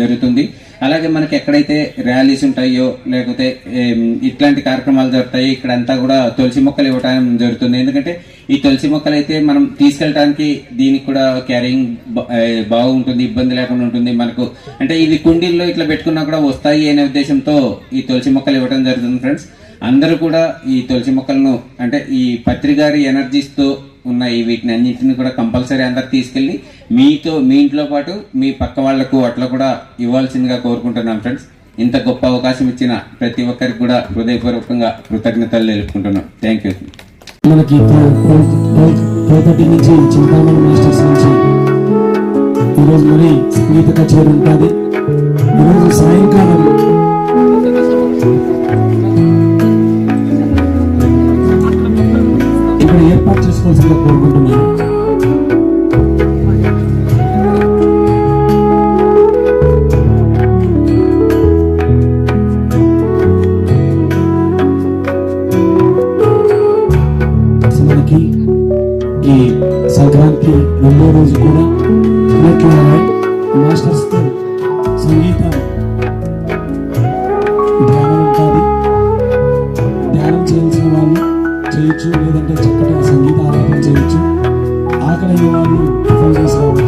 జరుగుతుంది. అలాగే మనకి ఎక్కడైతే ర్యాలీస్ ఉంటాయో లేకపోతే ఇట్లాంటి కార్యక్రమాలు జరుగుతాయి ఇక్కడంతా కూడా తులసి మొక్కలు ఇవ్వడం జరుగుతుంది. ఎందుకంటే ఈ తులసి మొక్కలు అయితే మనం తీసుకెళ్ళడానికి దీనికి కూడా క్యారింగ్ బాగుంటుంది, ఇబ్బంది లేకుండా ఉంటుంది మనకు. అంటే ఇది కుండీల్లో ఇట్లా పెట్టుకున్నా కూడా వస్తాయి అనే ఉద్దేశంతో ఈ తులసి మొక్కలు ఇవ్వడం జరుగుతుంది. ఫ్రెండ్స్, అందరూ కూడా ఈ తులసి మొక్కలను అంటే ఈ పత్రి గారి ఎనర్జీస్తో ఉన్నాయి వీటిని అన్నింటిని కూడా కంపల్సరీ అందరు తీసుకెళ్లి మీ ఇంట్లో పాటు మీ పక్క వాళ్లకు అట్లా కూడా ఇవ్వాల్సిందిగా కోరుకుంటున్నాం. ఫ్రెండ్స్, ఇంత గొప్ప అవకాశం ఇచ్చిన ప్రతి ఒక్కరికి కూడా హృదయపూర్వకంగా కృతజ్ఞతలు తెలుపుకుంటున్నాం. Thank you. మనకి నుంచి చింతామణి మాస్టర్స్ నుంచి ఈరోజు మరి సంగీత కచేరీ ఉంటుంది. ఈరోజు సాయంకాలం ఇక్కడ ఏర్పాటు చేసుకోవాల్సిందిగా కోరుకుంటున్నాను. మనకి ఈ సంక్రాంతి రెండో రోజు కూడా మాస్టర్స్ తో సంగీత ధ్యానం ఉంటుంది. ధ్యానం చేయాల్సిన వాళ్ళు చేయొచ్చు, లేదంటే చక్కటి సంగీత ఆరాధన చేయొచ్చు. ఆకలి వాళ్ళు ఫోన్ చేసి రావచ్చు.